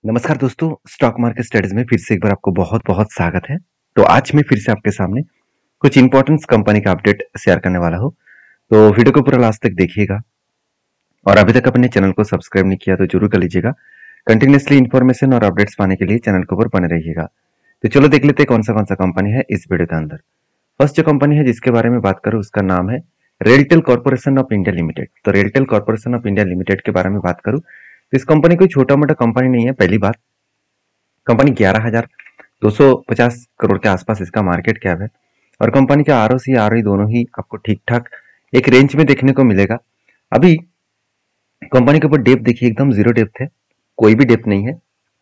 नमस्कार दोस्तों, stock market studies में फिर से एक बार आपको बहुत बहुत स्वागत है। तो आज मैं फिर से आपके सामने कुछ इंपॉर्टेंट कंपनी का अपडेट शेयर करने वाला हूँ। तो वीडियो को पूरा लास्ट तक देखिएगा और अभी तक अपने चैनल को सब्सक्राइब नहीं किया तो जरूर कर लीजिएगा। कंटिन्यूसली इन्फॉर्मेशन और अपडेट्स पाने के लिए चैनल के ऊपर बने रहिएगा। तो चलो देख लेते हैं कौन सा कंपनी है इस वीडियो के अंदर। फर्स्ट जो कंपनी है जिसके बारे में बात करूँ उसका नाम है RailTel corporation of India limited. तो RailTel corporation of India limited के बारे में बात करूँ तो इस कंपनी कोई छोटा मोटा कंपनी नहीं है। पहली बात, कंपनी 11,250 करोड़ के आसपास इसका मार्केट कैप है और कंपनी का आरओसी आरओई दोनों ही आपको ठीक ठाक एक रेंज में देखने को मिलेगा। अभी कंपनी के ऊपर डेप्थ देखिए, एकदम जीरो डेप्थ है, कोई भी डेप्थ नहीं है।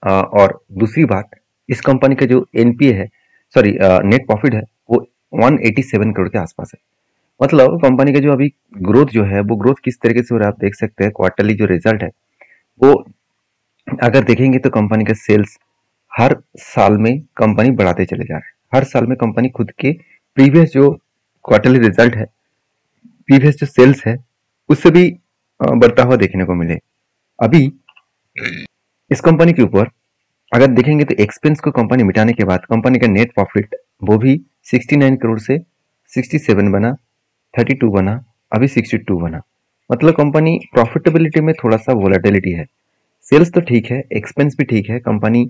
और दूसरी बात, इस कंपनी का जो एनपीए है, सॉरी नेट प्रॉफिट है, वो 187 करोड़ के आसपास है। मतलब कंपनी का जो अभी ग्रोथ जो है वो ग्रोथ किस तरीके से हो रहा है आप देख सकते हैं। क्वार्टरली जो रिजल्ट है वो अगर देखेंगे तो कंपनी का सेल्स हर साल में कंपनी बढ़ाते चले जा रहे हैं। हर साल में कंपनी खुद के प्रीवियस जो क्वार्टरली रिजल्ट है, प्रीवियस जो सेल्स है, उससे भी बढ़ता हुआ देखने को मिले। अभी इस कंपनी के ऊपर अगर देखेंगे तो एक्सपेंस को कंपनी मिटाने के बाद कंपनी का नेट प्रॉफिट वो भी 69 करोड़ से 67 बना, 32 बना, अभी 62 बना। मतलब कंपनी प्रॉफिटेबिलिटी में थोड़ा सा वोलेटिलिटी है। सेल्स तो ठीक है, एक्सपेंस भी ठीक है, कंपनी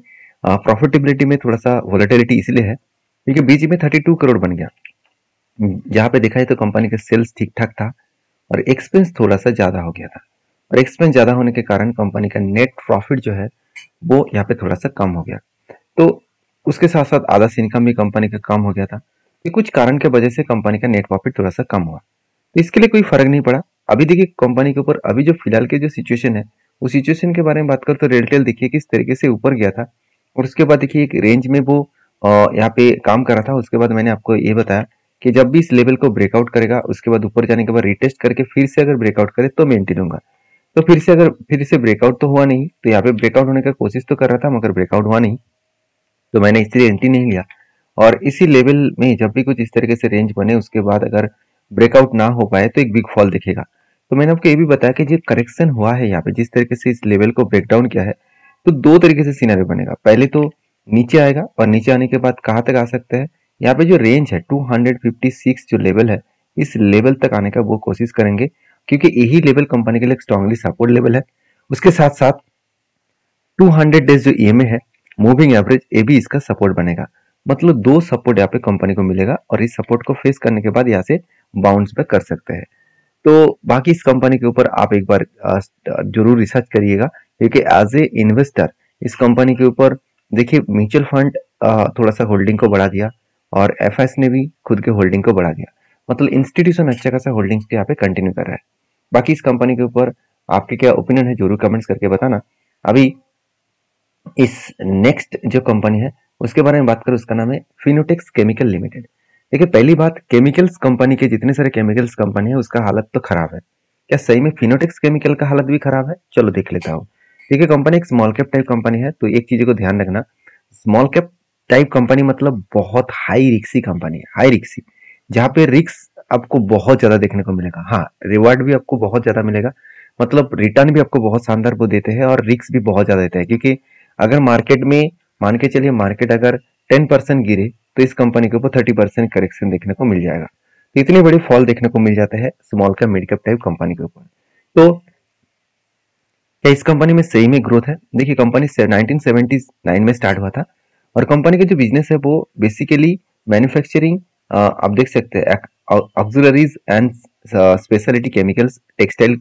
प्रॉफिटेबिलिटी में थोड़ा सा वोलेटिलिटी इसलिए है क्योंकि बीच में 32 करोड़ बन गया। जहां पे देखा है तो कंपनी का सेल्स ठीक ठाक था और एक्सपेंस थोड़ा सा ज्यादा हो गया था और एक्सपेंस ज्यादा होने के कारण कंपनी का नेट प्रॉफिट जो है वो यहाँ पे थोड़ा सा कम हो गया। तो उसके साथ साथ आधा से इनकम भी कंपनी का कम हो गया था। ये कुछ कारण के वजह से कंपनी का नेट प्रॉफिट थोड़ा सा कम हुआ, तो इसके लिए कोई फर्क नहीं पड़ा। अभी देखिए कंपनी के ऊपर अभी जो फिलहाल के जो सिचुएशन है उस सिचुएशन के बारे में बात करें तो रेलटेल देखिए किस तरीके से ऊपर गया था और उसके बाद देखिए एक रेंज में वो यहाँ पे काम कर रहा था। उसके बाद मैंने आपको ये बताया कि जब भी इस लेवल को ब्रेकआउट करेगा उसके बाद ऊपर जाने के बाद रिटेस्ट करके फिर से अगर ब्रेकआउट करे तो मैं एंट्री लूंगा। तो फिर से ब्रेकआउट तो हुआ नहीं, तो यहाँ पे ब्रेकआउट होने का कोशिश तो कर रहा था मगर ब्रेकआउट हुआ नहीं, तो मैंने इसलिए एंट्री नहीं लिया। और इसी लेवल में जब भी कुछ इस तरीके से रेंज बने उसके बाद अगर ब्रेकआउट ना हो पाए तो एक बिग फॉल दिखेगा। तो मैंने आपको ये भी बताया कि जो करेक्शन हुआ है यहाँ पे जिस तरीके से इस लेवल को ब्रेक डाउन किया है तो दो तरीके से सिनेरियो बनेगा। पहले तो नीचे आएगा और नीचे आने के बाद कहाँ तक आ सकता है, यहाँ पे जो रेंज है 256 जो लेवल है इस लेवल तक आने का वो कोशिश करेंगे क्योंकि यही लेवल कंपनी के लिए स्ट्रांगली सपोर्ट लेवल है। उसके साथ साथ 200 डेज जो ईएमए है, मूविंग एवरेज, ये भी इसका सपोर्ट बनेगा। मतलब दो सपोर्ट यहाँ पे कंपनी को मिलेगा और इस सपोर्ट को फेस करने के बाद यहाँ से बाउंस बैक कर सकते हैं। तो बाकी इस कंपनी के ऊपर आप एक बार जरूर रिसर्च करिएगा क्योंकि एज ए इन्वेस्टर इस कंपनी के ऊपर देखिए म्यूचुअल फंड थोड़ा सा होल्डिंग को बढ़ा दिया और एफएस ने भी खुद के होल्डिंग को बढ़ा दिया। मतलब इंस्टीट्यूशन अच्छा खासा होल्डिंग्स यहाँ पे कंटिन्यू कर रहा है। बाकी इस कंपनी के ऊपर आपके क्या ओपिनियन है जरूर कमेंट्स करके बताना। अभी इस नेक्स्ट जो कंपनी है उसके बारे में बात करें, उसका नाम है फिनोटेक्स केमिकल लिमिटेड। देखिए पहली बात, केमिकल्स कंपनी के जितने सारे केमिकल्स कंपनी है उसका हालत तो खराब है। क्या सही में फिनोटेक्स केमिकल का हालत भी खराब है? चलो देख लेता हूँ। देखिए कंपनी एक स्मॉल कैप टाइप कंपनी है, तो एक चीज को ध्यान रखना, स्मॉल कैप टाइप कंपनी मतलब बहुत हाई रिक्सी कंपनी है, हाई रिक्सी, जहाँ पे रिक्स आपको बहुत ज्यादा देखने को मिलेगा। हाँ, रिवार्ड भी आपको बहुत ज्यादा मिलेगा, मतलब रिटर्न भी आपको बहुत शानदार वो देते हैं और रिक्स भी बहुत ज्यादा देते हैं। क्योंकि अगर मार्केट में मान के चलिए मार्केट अगर 10% गिरे तो इस कंपनी के ऊपर 30% करेक्शन देखने को मिल जाएगा। तो इतनी बड़ी फॉल देखने को मिल जाता है small cap mid cap type company के ऊपर। तो क्या इस कंपनी में सही में ग्रोथ है? देखिए कंपनी 1979 में स्टार्ट हुआ था और कंपनी का जो बिजनेस है वो बेसिकली मैन्युफैक्चरिंग, आप देख सकते हैं auxiliaries and speciality chemicals, textile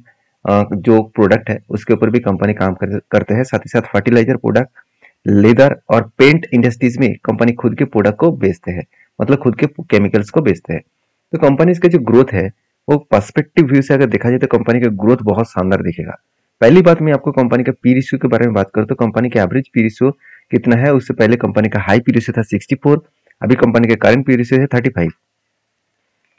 जो प्रोडक्ट है उसके ऊपर भी कंपनी काम करते हैं। साथ ही साथ फर्टिलाइजर प्रोडक्ट, लेदर और पेंट इंडस्ट्रीज में कंपनी खुद के प्रोडक्ट को बेचते हैं, मतलब खुद के केमिकल्स को बेचते हैं। तो कंपनी का जो ग्रोथ है वो पर्सपेक्टिव व्यू से अगर देखा जाए तो कंपनी का ग्रोथ बहुत शानदार दिखेगा। पहली बात, मैं आपको कंपनी का पी रेशियो के बारे में बात करूं तो कंपनी का एवरेज पी रेशियो कितना है, उससे पहले कंपनी का हाई पी रेशियो था 64, अभी कंपनी का करंट पी रेशियो है 35।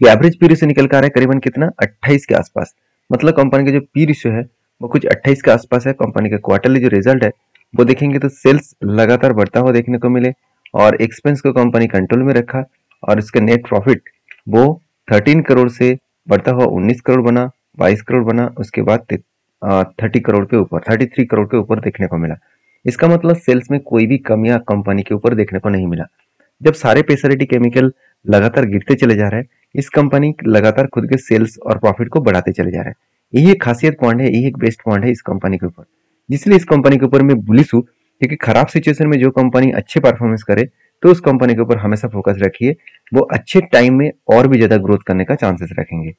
एवरेज पी रेशियो निकल कर आ रहा है करीबन कितना, 28 के आसपास। मतलब कंपनी का जो पी रेशियो है वो कुछ 28 के आसपास है। कंपनी का क्वार्टरली जो रिजल्ट है वो देखेंगे तो सेल्स लगातार बढ़ता हुआ देखने को मिले और एक्सपेंस को कंपनी कंट्रोल में रखा और इसका नेट प्रॉफिट वो 13 करोड़ से बढ़ता हुआ 19 करोड़ बना, 22 करोड़ बना, उसके बाद 30 करोड़ के ऊपर, 33 करोड़ के ऊपर देखने को मिला। इसका मतलब सेल्स में कोई भी कमियां कंपनी के ऊपर देखने को नहीं मिला। जब सारे स्पेशलिटी केमिकल लगातार गिरते चले जा रहे हैं, इस कंपनी लगातार खुद के सेल्स और प्रॉफिट को बढ़ाते चले जा रहे हैं। यही एक खासियत पॉइंट है, यही एक बेस्ट पॉइंट है इस कंपनी के ऊपर, जिसलिए इस कंपनी के ऊपर मैं बुलिश हूँ। क्योंकि खराब सिचुएशन में जो कंपनी अच्छे परफॉर्मेंस करे तो उस कंपनी के ऊपर हमेशा फोकस रखिए, वो अच्छे टाइम में और भी ज्यादा ग्रोथ करने का चांसेस रखेंगे।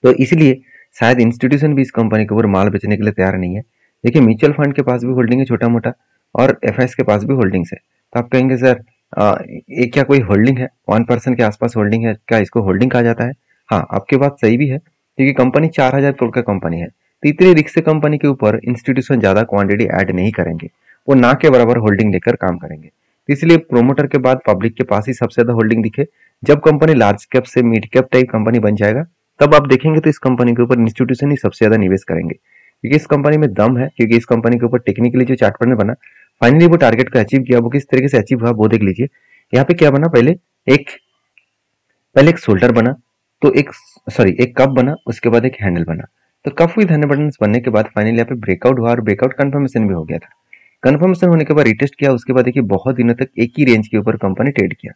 तो इसलिए शायद इंस्टीट्यूशन भी इस कंपनी के ऊपर माल बेचने के लिए तैयार नहीं है। देखिए, म्यूचुअल फंड के पास भी होल्डिंग है छोटा मोटा, और एफआईएस के पास भी होल्डिंग्स है। तो आप कहेंगे सर ये क्या कोई होल्डिंग है, 1% के आसपास होल्डिंग है, क्या इसको होल्डिंग कहा जाता है? हाँ, आपकी बात सही भी है, क्योंकि कंपनी 4000 करोड़ का कंपनी है। तो इतनी रिस्क से कंपनी के ऊपर इंस्टीट्यूशन ज्यादा क्वांटिटी ऐड नहीं करेंगे, वो ना के बराबर होल्डिंग लेकर काम करेंगे। तो इसलिए प्रोमोटर के बाद पब्लिक के पास ही सबसे ज्यादा होल्डिंग दिखे। जब कंपनी लार्ज कैप से मिड कैप टाइप कंपनी बन जाएगा, तब आप देखेंगे तो इस कंपनी के ऊपर इंस्टीट्यूशन ही सबसे ज्यादा निवेश करेंगे, क्योंकि इस कंपनी में दम है। क्योंकि इस कंपनी के ऊपर टेक्निकली जो चार्ट पैटर्न बना, फाइनली वो टारगेट को अचीव किया। वो किस तरीके से अचीव हुआ वो देख लीजिए। यहाँ पे क्या बना, एक पहले एक शोल्डर बना, तो एक कप बना, उसके बाद एक हैंडल बना। तो कप विद हैंडल बटन बनने के बाद फाइनली यहाँ पे ब्रेकआउट हुआ, और ब्रेकआउट कंफर्मेशन भी हो गया था। कंफर्मेशन होने के बाद रिटेस्ट किया, उसके बाद देखिए बहुत दिनों तक एक ही रेंज के ऊपर कंपनी ट्रेड किया।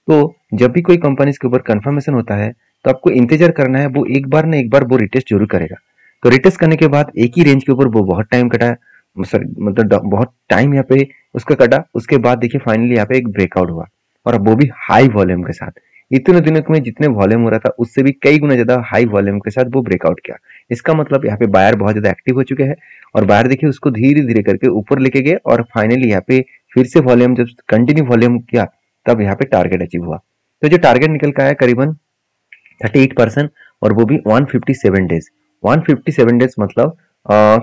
तो जब भी कोई कंपनी के ऊपर कंफर्मेशन होता है, तो आपको इंतजार करना है, वो एक बार ना एक बार वो रिटेस्ट जरूर करेगा। तो रिटेस्ट करने के बाद एक ही रेंज के ऊपर वो बहुत टाइम कटा, मतलब बहुत टाइम यहाँ पे उसका कटा। उसके बाद देखिए फाइनली यहाँ पे एक ब्रेकआउट हुआ, और वो भी हाई वॉल्यूम के साथ। इतने दिनों में जितने वॉल्यूम हो रहा था उससे भी कई गुना ज्यादा हाई वॉल्यूम के साथ वो ब्रेकआउट किया। इसका मतलब यहाँ पे बायर बहुत ज्यादा एक्टिव हो चुके हैं, और बायर देखिए उसको धीरे धीरे करके ऊपर लेके गए, और फाइनली यहाँ पे फिर से वॉल्यूम जब कंटिन्यू वॉल्यूम किया, तब यहाँ पे टारगेट अचीव हुआ। तो जो टारगेट निकल का है करीबन 38%, और वो भी 157 डेज। 157 डेज मतलब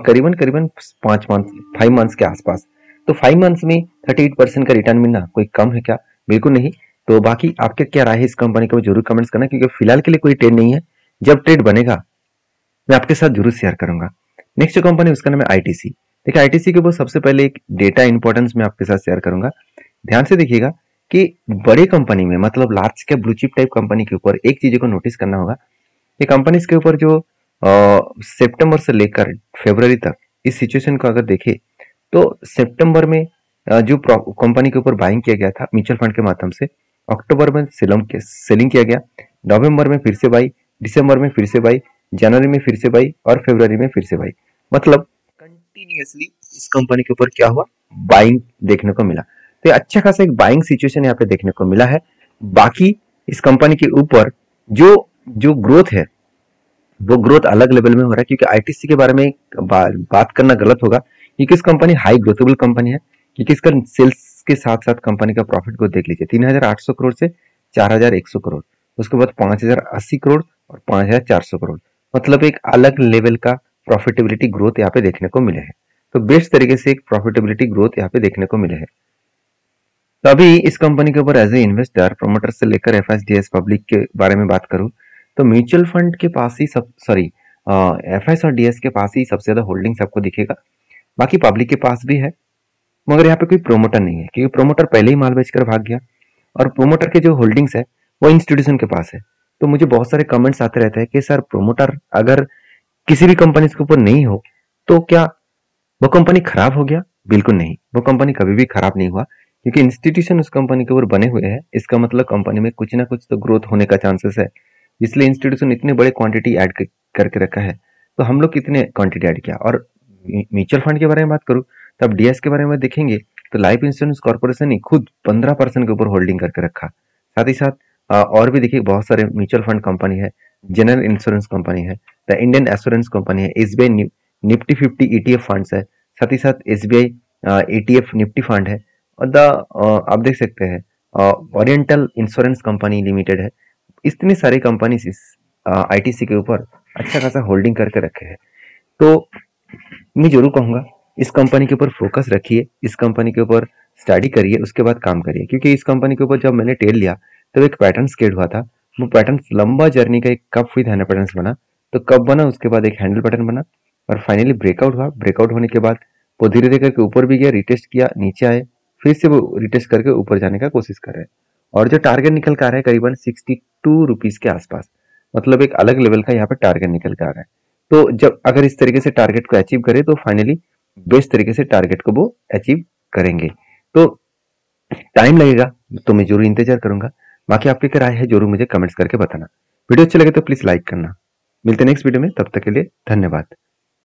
करीबन करीबन 5 मंथ के आसपास। तो 5 मंथ्स में 38% का रिटर्न मिलना कोई कम है क्या? बिल्कुल नहीं। तो बाकी आपके क्या राय है इस कंपनी के, जरूर कमेंट्स करना, क्योंकि फिलहाल के लिए कोई ट्रेड नहीं है। जब ट्रेड बनेगा मैं आपके साथ जरूर शेयर करूंगा। नेक्स्ट जो कंपनी उसका नाम है आईटीसी। देखिए, आईटीसी के ऊपर सबसे पहले एक डेटा इंपॉर्टेंस मैं आपके साथ शेयर करूंगा। ध्यान से देखिएगा कि बड़े कंपनी में, मतलब large cap blue chip type company के ऊपर एक चीज को नोटिस करना होगा। ये कंपनीज के ऊपर जो सितंबर से लेकर फरवरी तक इस सिचुएशन को अगर देखें, तो सितंबर में जो कंपनी के ऊपर बाइंग किया गया था म्यूचुअल फंड के माध्यम से, अक्टूबर में सेलिंग किया गया, नवंबर में फिर से बाई, दिसंबर में फिर से बाई, जनवरी में फिर से बाई, और फरवरी में फिर से बाई। मतलब कंटिन्यूअसली इस कंपनी के ऊपर क्या हुआ, बाइंग देखने को मिला। तो अच्छा खासा एक बाइंग सिचुएशन यहाँ पे देखने को मिला है। बाकी इस कंपनी के ऊपर जो जो ग्रोथ है, वो ग्रोथ अलग लेवल में हो रहा है। क्योंकि आईटीसी के बारे में बात करना गलत होगा, क्योंकि इस कंपनी हाई ग्रोथेबल कंपनी है। क्योंकि इसका सेल्स के साथ साथ कंपनी का प्रॉफिट को देख लीजिए, 3800 करोड़ से 4100 करोड़, उसके बाद 5080 करोड़ और 5400 करोड़। मतलब एक अलग लेवल का प्रॉफिटेबिलिटी ग्रोथ यहाँ पे देखने को मिले हैं। तो बेस्ट तरीके से एक प्रॉफिटेबिलिटी ग्रोथ यहाँ पे देखने को मिले हैं। तो अभी इस कंपनी के ऊपर एज ए इन्वेस्टर, प्रोमोटर से लेकर एफएसडीएस पब्लिक के बारे में बात करूं, तो म्यूचुअल फंड के पास ही एफएस और डीएस के पास ही सबसे ज्यादा होल्डिंग्स आपको दिखेगा। बाकी पब्लिक के पास भी है, मगर यहाँ पे कोई प्रोमोटर नहीं है, क्योंकि प्रोमोटर पहले ही माल बेचकर भाग गया, और प्रोमोटर के जो होल्डिंग्स है वो इंस्टीट्यूशन के पास है। तो मुझे बहुत सारे कमेंट्स आते रहते हैं कि सर, प्रोमोटर अगर किसी भी कंपनी के ऊपर नहीं हो तो क्या वो कंपनी खराब हो गया? बिल्कुल नहीं, वो कंपनी कभी भी खराब नहीं हुआ, क्योंकि इंस्टीट्यूशन उस कंपनी के ऊपर बने हुए हैं। इसका मतलब कंपनी में कुछ ना कुछ तो ग्रोथ होने का चांसेस है, इसलिए इंस्टीट्यूशन इतने बड़े क्वांटिटी ऐड करके रखा है। तो हम लोग कितने क्वांटिटी ऐड किया? और म्यूचुअल फंड के बारे में बात करूं, तब डीएस के बारे में देखेंगे तो लाइफ इंश्योरेंस कॉर्पोरेशन ने खुद 15% के ऊपर होल्डिंग करके रखा। साथ ही साथ और भी देखिए बहुत सारे म्यूचुअल फंड कंपनी है, जनरल इंश्योरेंस कंपनी है, द इंडियन एश्योरेंस कंपनी है, एसबीआई निफ्टी 50 ईटीएफ फंड्स है, साथ ही साथ एसबीआई एटीएफ निफ्टी फंड है, और आप देख सकते हैं ओरिएंटल इंश्योरेंस कंपनी लिमिटेड है। इतने सारे कंपनी इस आईटीसी के ऊपर अच्छा खासा होल्डिंग करके रखे हैं। तो मैं जरूर कहूंगा इस कंपनी के ऊपर फोकस रखिए, इस कंपनी के ऊपर स्टडी करिए, उसके बाद काम करिए। क्योंकि इस कंपनी के ऊपर जब मैंने टेल लिया तब एक पैटर्न स्केड हुआ था, वो पैटर्न लंबा जर्नी का एक कप विद हैंडल पैटर्न बना। तो कप बना, उसके बाद एक हैंडल पैटर्न बना, और फाइनली ब्रेकआउट हुआ। ब्रेकआउट होने के बाद वो धीरे धीरे करके ऊपर भी गया, रिटेस्ट किया, नीचे आए, फिर से वो रिटेस्ट करके ऊपर जाने का कोशिश कर रहे हैं। और जो टारगेट निकल कर आ रहा है करीबन 62 रुपीज के आसपास, मतलब एक अलग लेवल का यहाँ पे टारगेट निकल कर आ रहा है। तो जब अगर इस तरीके से टारगेट को अचीव करे तो फाइनली बेस्ट तरीके से टारगेट को वो अचीव करेंगे। तो टाइम लगेगा, तो मैं जरूर इंतजार करूंगा। बाकी आपकी क्या राय है जरूर मुझे कमेंट्स करके बताना। वीडियो अच्छे लगे तो प्लीज लाइक करना। मिलते हैं नेक्स्ट वीडियो में, तब तक के लिए धन्यवाद।